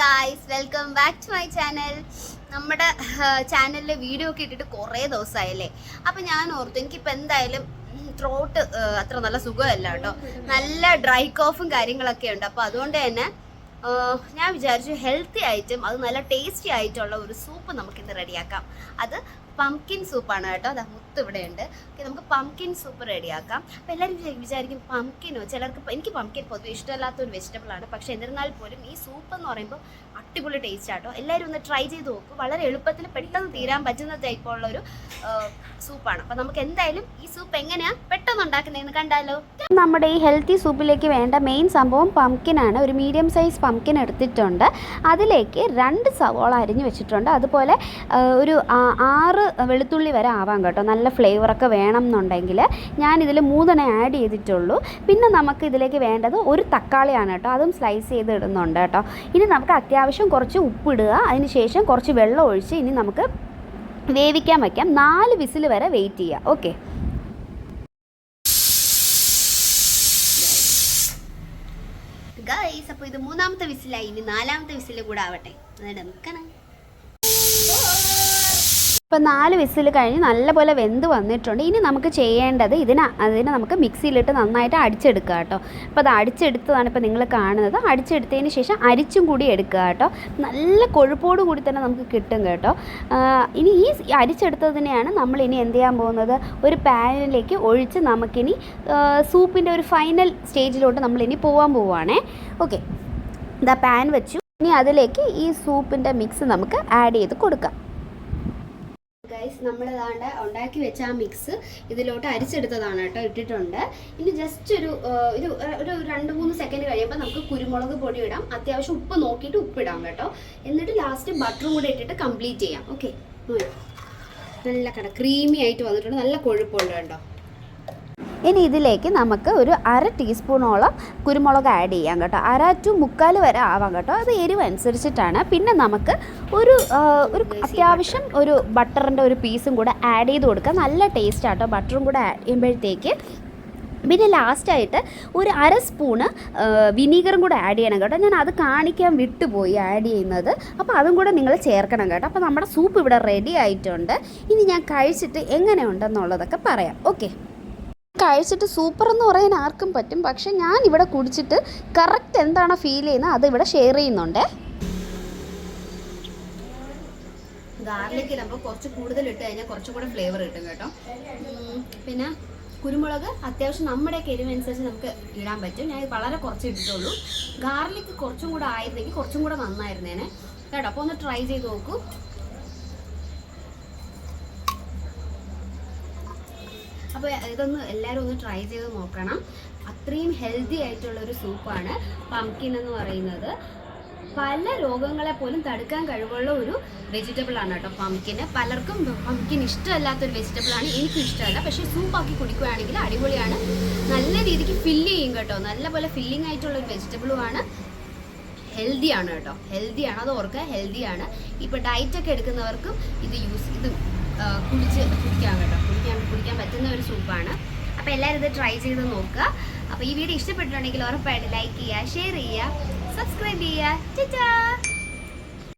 Guys, welcome back to my channel. നമ്മുടെ ചാനലിലെ video ഒക്കെ ഇട്ടിട്ട് കുറേ ദിവസമായല്ലേ. അപ്പം ഞാൻ ഓർത്തു എനിക്കിപ്പോൾ എന്തായാലും ത്രോട്ട് അത്ര നല്ല സുഖമല്ല കേട്ടോ, നല്ല ഡ്രൈ കോഫും കാര്യങ്ങളൊക്കെ ഉണ്ട്. അപ്പോൾ അതുകൊണ്ട് തന്നെ ഞാൻ വിചാരിച്ചു ഹെൽത്തി ആയിട്ടും അത് നല്ല ടേസ്റ്റി ആയിട്ടുള്ള ഒരു സൂപ്പ് നമുക്കിന്ന് റെഡിയാക്കാം. അത് പംകിൻ സൂപ്പാണ് കേട്ടോ. അത് മുത്ത് ഇവിടെ ഉണ്ട്. ഓക്കെ, നമുക്ക് പംകിൻ സൂപ്പ് റെഡിയാക്കാം. അപ്പോൾ എല്ലാവരും വിചാരിക്കും പംകിനോ, ചിലർക്ക് എനിക്ക് പംകിൻ പൊതുവെ ഇഷ്ടമല്ലാത്തൊരു വെജിറ്റബിളാണ്. പക്ഷേ എന്നിരുന്നാൽ പോലും ഈ സൂപ്പ് എന്ന് പറയുമ്പോൾ അടിപൊളി ടേസ്റ്റ് ആട്ടോ. എല്ലാവരും ഒന്ന് ട്രൈ ചെയ്ത് നോക്കും. വളരെ എളുപ്പത്തിൽ പെട്ടെന്ന് തീരാൻ പറ്റുന്ന ടൈപ്പുള്ളൊരു സൂപ്പാണ്. അപ്പോൾ നമുക്ക് എന്തായാലും ഈ സൂപ്പ് എങ്ങനെയാണ് പെട്ടെന്ന് ഉണ്ടാക്കുന്നതെന്ന് കണ്ടാലോ. നമ്മുടെ ഈ ഹെൽത്തി സൂപ്പിലേക്ക് വേണ്ട മെയിൻ സംഭവം പംകിനാണ്. ഒരു മീഡിയം സൈസ് പംകിൻ എടുത്തിട്ടുണ്ട്. അതിലേക്ക് 2 സവോള അരിഞ്ഞ് വെച്ചിട്ടുണ്ട്. അതുപോലെ ഒരു 6 വെളുത്തുള്ളി വരെ ആവാം കേട്ടോ. നല്ല ഫ്ലേവറൊക്കെ വേണം എന്നുണ്ടെങ്കിൽ ഞാനിതിൽ 3 ആഡ് ചെയ്തിട്ടുള്ളൂ. പിന്നെ നമുക്ക് ഇതിലേക്ക് വേണ്ടത് ഒരു തക്കാളിയാണ് കേട്ടോ. അതും സ്ലൈസ് ചെയ്ത് ഇടുന്നുണ്ട് കേട്ടോ. ഇനി നമുക്ക് അത്യാവശ്യം കുറച്ച് ഉപ്പിടുക. അതിന് ശേഷം കുറച്ച് വെള്ളം ഒഴിച്ച് ഇനി നമുക്ക് വേവിക്കാൻ വയ്ക്കാം. 4 വിസിൽ വരെ വെയിറ്റ് ചെയ്യുക. ഓക്കെ, ഗൈസ്, അപ്പോൾ ഇത് 3ാമത്തെ വിസിലായി. ഇനി 4ാമത്തെ വിസിൽ കൂടെ ആവട്ടെ. അതായത് നമുക്കാണ് ഇപ്പോൾ 4 വിസിൽ കഴിഞ്ഞ് നല്ലപോലെ വെന്ത് വന്നിട്ടുണ്ട്. ഇനി നമുക്ക് ചെയ്യേണ്ടത് അതിനെ നമുക്ക് മിക്സിയിലിട്ട് നന്നായിട്ട് അടിച്ചെടുക്കുക കേട്ടോ. അപ്പോൾ അത് അടിച്ചെടുത്തതാണ് ഇപ്പോൾ നിങ്ങൾ കാണുന്നത്. അടിച്ചെടുത്തതിന് ശേഷം അരിച്ചും കൂടി എടുക്കുക കേട്ടോ. നല്ല കൊഴുപ്പോട് കൂടി തന്നെ നമുക്ക് കിട്ടും കേട്ടോ. ഇനി ഈ അരിച്ചെടുത്തതിനെയാണ് നമ്മൾ ഇനി എന്ത് ചെയ്യാൻ പോകുന്നത്, ഒരു പാനിലേക്ക് ഒഴിച്ച് നമുക്കിനി സൂപ്പിൻ്റെ ഒരു ഫൈനൽ സ്റ്റേജിലോട്ട് നമ്മളിനി പോവാണേ. ഓക്കെ, ഇതാ പാൻ വെച്ചു. ഇനി അതിലേക്ക് ഈ സൂപ്പിൻ്റെ മിക്സ് നമുക്ക് ആഡ് ചെയ്ത് കൊടുക്കാം. ഗൈസ്, നമ്മളതാണ്ട് ഉണ്ടാക്കി വെച്ച ആ മിക്സ് ഇതിലോട്ട് അരിച്ചെടുത്തതാണ് കേട്ടോ, ഇട്ടിട്ടുണ്ട്. ഇനി ജസ്റ്റ് ഒരു 2-3 സെക്കൻഡ് കഴിയുമ്പോൾ നമുക്ക് കുരുമുളക് പൊടി ഇടാം. അത്യാവശ്യം ഉപ്പ് നോക്കിയിട്ട് ഉപ്പിടാം കേട്ടോ. എന്നിട്ട് ലാസ്റ്റ് ബട്ടറും കൂടെ ഇട്ടിട്ട് കംപ്ലീറ്റ് ചെയ്യാം. ഓക്കെ, നല്ല ക്രീമി ആയിട്ട് വന്നിട്ടുണ്ട്. നല്ല കൊഴുപ്പുണ്ട് കേട്ടോ. ഇനി ഇതിലേക്ക് നമുക്ക് ഒരു 1/2 ടീസ്പൂണോളം കുരുമുളക് ആഡ് ചെയ്യാം കേട്ടോ. 1/2 to 1/4 വരെ ആവാം കേട്ടോ. അത് എരിവ് അനുസരിച്ചിട്ടാണ്. പിന്നെ നമുക്ക് ഒരു അത്യാവശ്യം ഒരു ബട്ടറിൻ്റെ ഒരു പീസും കൂടെ ആഡ് ചെയ്ത് കൊടുക്കുക. നല്ല ടേസ്റ്റ് ആട്ടോ ബട്ടറും കൂടെ ആഡ് ചെയ്യുമ്പോഴത്തേക്ക്. പിന്നെ ലാസ്റ്റായിട്ട് ഒരു 1/2 സ്പൂണ് വിനീഗറും കൂടെ ആഡ് ചെയ്യണം കേട്ടോ. ഞാൻ അത് കാണിക്കാൻ വിട്ടുപോയി ആഡ് ചെയ്യുന്നത്. അപ്പോൾ അതും കൂടെ നിങ്ങൾ ചേർക്കണം കേട്ടോ. അപ്പോൾ നമ്മുടെ സൂപ്പ് ഇവിടെ റെഡി ആയിട്ടുണ്ട്. ഇനി ഞാൻ കഴിച്ചിട്ട് എങ്ങനെയുണ്ടെന്നുള്ളതൊക്കെ പറയാം. ഓക്കെ, കഴിച്ചിട്ട് സൂപ്പർ എന്ന് പറയാൻ ആർക്കും പറ്റും. പക്ഷെ ഞാൻ ഇവിടെ കുടിച്ചിട്ട് കറക്റ്റ് എന്താണോ ഫീൽ ചെയ്യുന്നത് അത് ഇവിടെ ഷെയർ ചെയ്യുന്നുണ്ട്. ഗാർലിക് ഇടുമ്പോൾ കുറച്ച് കൂടുതൽ ഇട്ട് കഴിഞ്ഞാൽ കുറച്ചും കൂടെ ഫ്ലേവർ കിട്ടും കേട്ടോ. പിന്നെ കുരുമുളക് അത്യാവശ്യം നമ്മുടെയൊക്കെ എരിവനുസരിച്ച് നമുക്ക് ഇടാൻ പറ്റും. ഞാൻ വളരെ കുറച്ച് ഇട്ടിട്ടുള്ളൂ. ഗാർലിക് കുറച്ചും കൂടെ ആയിരുന്നെങ്കിൽ കുറച്ചും കൂടെ നന്നായിരുന്നേനെ കേട്ടോ. അപ്പോൾ ഒന്ന് ട്രൈ ചെയ്ത് നോക്കൂ. അപ്പോൾ ഇതൊന്ന് എല്ലാവരും ഒന്ന് ട്രൈ ചെയ്ത് നോക്കണം. അത്രയും ഹെൽത്തി ആയിട്ടുള്ളൊരു സൂപ്പാണ് പംകിൻ എന്ന് പറയുന്നത്. പല രോഗങ്ങളെ പോലും തടുക്കാൻ കഴിവുള്ള ഒരു വെജിറ്റബിളാണ് കേട്ടോ പംകിന്. പലർക്കും പംകിൻ ഇഷ്ടമല്ലാത്തൊരു വെജിറ്റബിളാണ്. എനിക്കും ഇഷ്ടമല്ല. പക്ഷേ സൂപ്പാക്കി കുടിക്കുകയാണെങ്കിൽ അടിപൊളിയാണ്. നല്ല രീതിക്ക് ഫില്ല് ചെയ്യും കേട്ടോ. നല്ലപോലെ ഫില്ലിംഗ് ആയിട്ടുള്ളൊരു വെജിറ്റബിളുമാണ്. ഹെൽത്തിയാണ് കേട്ടോ. ഹെൽത്തിയാണ്, അത് ഓർക്കുക, ഹെൽത്തിയാണ്. ഇപ്പോൾ ഡയറ്റൊക്കെ എടുക്കുന്നവർക്കും ഇത് കുടിക്കാൻ കേട്ടോ. കുടിക്കാൻ പറ്റുന്ന ഒരു സൂപ്പാണ്. അപ്പോൾ എല്ലാവരും ഇത് ട്രൈ ചെയ്ത് നോക്കുക. അപ്പോൾ ഈ വീഡിയോ ഇഷ്ടപ്പെട്ടിട്ടുണ്ടെങ്കിൽ ഉറപ്പായിട്ട് ലൈക്ക് ചെയ്യുക, ഷെയർ ചെയ്യുക, സബ്സ്ക്രൈബ് ചെയ്യുക.